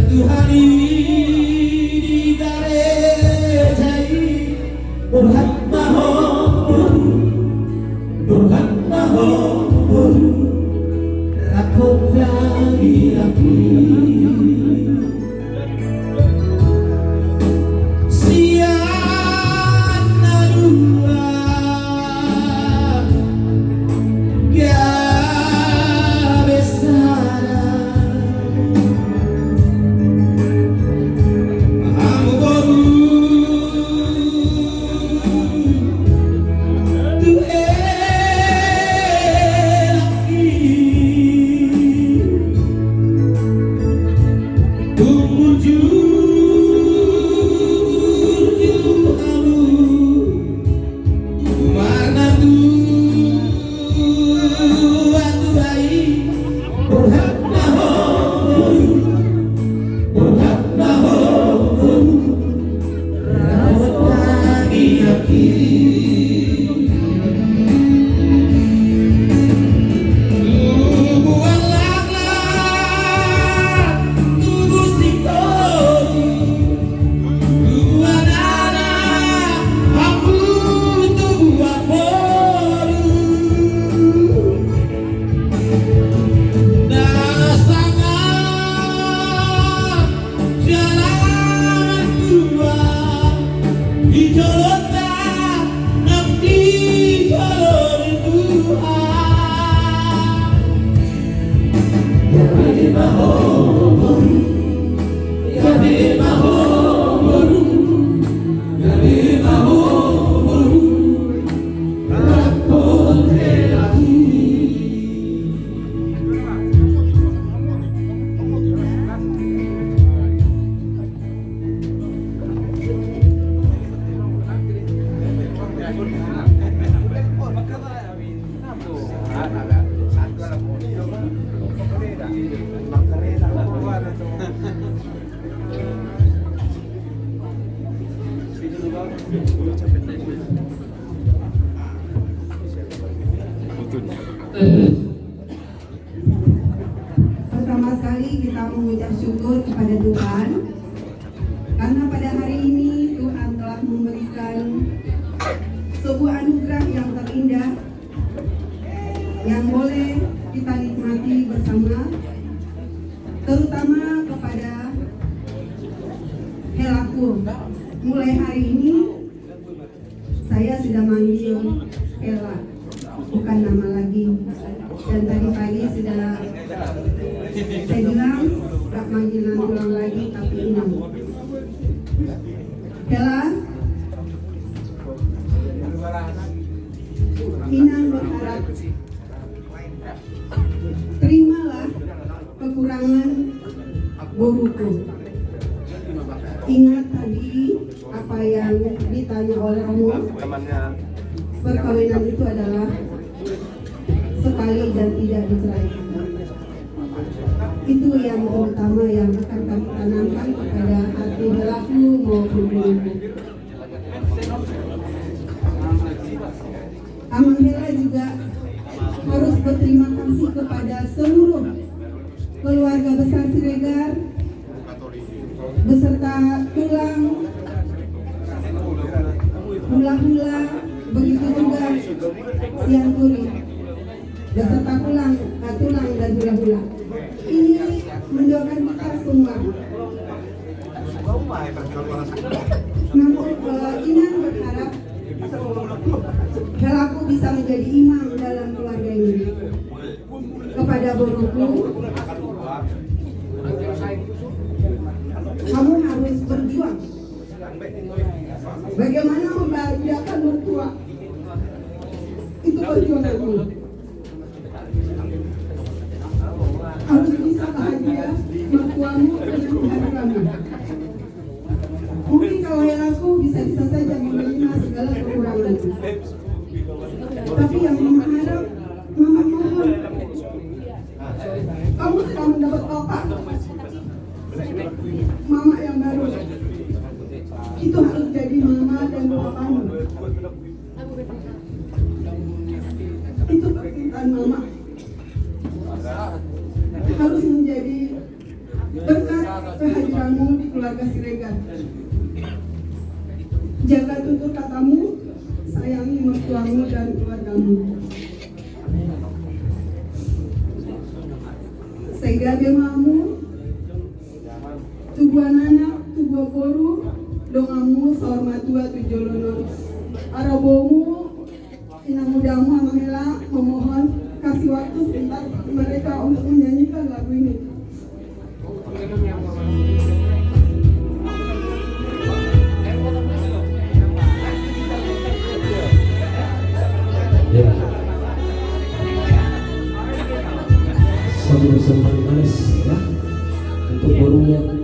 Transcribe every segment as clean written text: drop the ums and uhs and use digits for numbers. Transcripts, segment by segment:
Satu hari digarejai Burhan mahon rakot lagi siana dua gak besar amo baru Pertama sekali kita mengucap syukur kepada Tuhan karena pada hari ini Tuhan telah memberikan sebuah anugerah yang terindah yang boleh kita nikmati bersama, terutama kepada Helaku. Mulai hari ini saya sudah manggil Hela, bukan nama lagi. Dan tadi pagi sudah saya bilang tak manggilan ulang lagi, tapi Inang. Hela, Inang berharap terimalah kekurangan guruku. Ingat tadi apa yang ditanya oleh Romo, perkawinan itu adalah sekali dan tidak diceraikan. Itu yang terutama yang akan kami tanamkan kepada hati Helaku maupun guruku. Amang Hela juga harus berterima kasih kepada seluruh keluarga besar Siregar beserta tulang, hula-hula, begitu juga Sianturi beserta tulang dan hula-hula. Ini mendoakan kita semua. Namun Inang berharap Helaku bisa menjadi imam dalam keluarga ini. Kepada guruku, kamu harus berjuang. Bagaimana membahagiakan mertua? Itu perjuanganmu. Harus bisa bahagia mertuamu dengan kamu. Mungkin kalau Helaku bisa-bisa saja menerima segala kekuranganmu. Tapi yang Mama harap, Mama mohon, kamu sedang mendapat bapak, Mama yang baru. Itu harus jadi Mama dan bapakmu. Itu permintaan Mama. Harus menjadi berkat kehajian keluarga Siregar. Jaga tutur katamu, sayangi mertuamu dan keluargamu. Sehingga bemamu, tubuh anak, tubuh boru, dongamu sahormatua tujolono. Arabomu, ina mudamu amamela memohon kasih waktu sebentar mereka untuk menyanyikan lagu ini. Ya. Satu sempat manis ya untuk burungnya.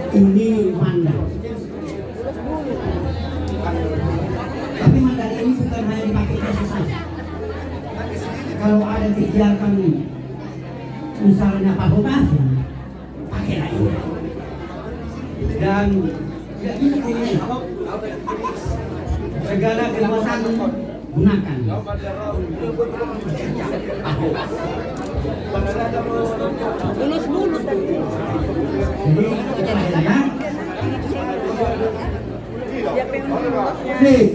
Ini mandal. Tapi mandal ini bukan hanya dipakai biasa saja. Kalau ada kegiatan misalnya pavokasi, pakailah ini. Dan tidak bisa ini. Segala keluasan gunakan. Pavok. Nih,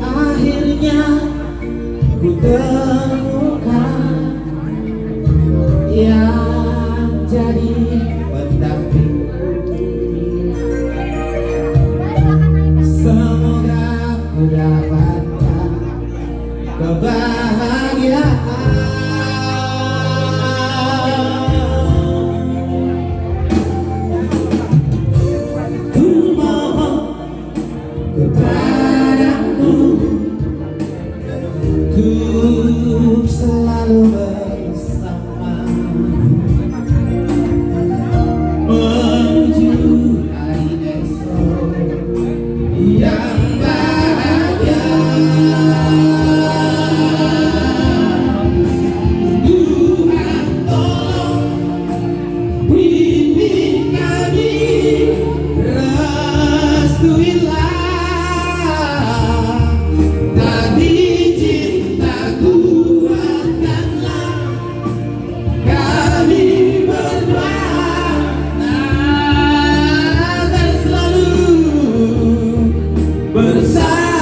akhirnya ku temukan yang jadi pendamping. Semoga ku dapatkan kebahagiaan. Ku mohon kepadamu untuk selalu bersama menuju hari esok yang bahagia. Tuhan tolong bimbing kami, restuilah tadi cintaku, kuatkanlah kami berdua agar selalu bersama.